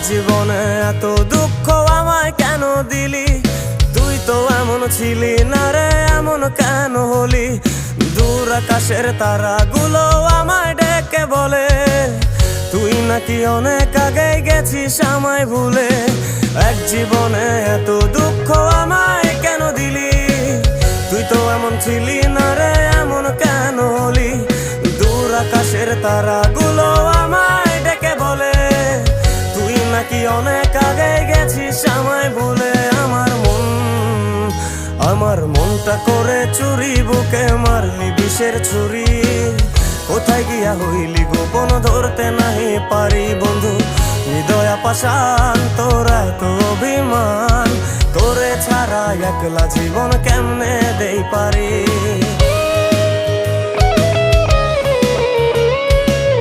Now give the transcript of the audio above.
জীবনে এত দুঃখ আমায় কেন দিলি? তুই তো এমন ছিলি না রে, এমন কেন হলি? দূর আকাশের তারাগুলো আমায় ডেকে বলে তুই নাকি অনেক আগে গেছিস আমায় ভুলে। এক জীবনে এত দুঃখ আমায় কেন দিলি? তুই তো এমন ছিলি না রে, এমন কেন হলি? দূর আকাশের তারাগুলো আমায় ডেকে বলে তুই নাকি অনেক আগে গেছিস আমায় ভুলে। আমার মনটা করে চুরি, বুকে মারলি বিষের ছুরি। কোথায় গিয়া হইলি গোপন ধরতে নাহি পারি বন্ধু। হৃদয় পাষাণ তোর এত অভিমান, তোরে ছাড়া একলা জীবন কেমনে দেই পারি?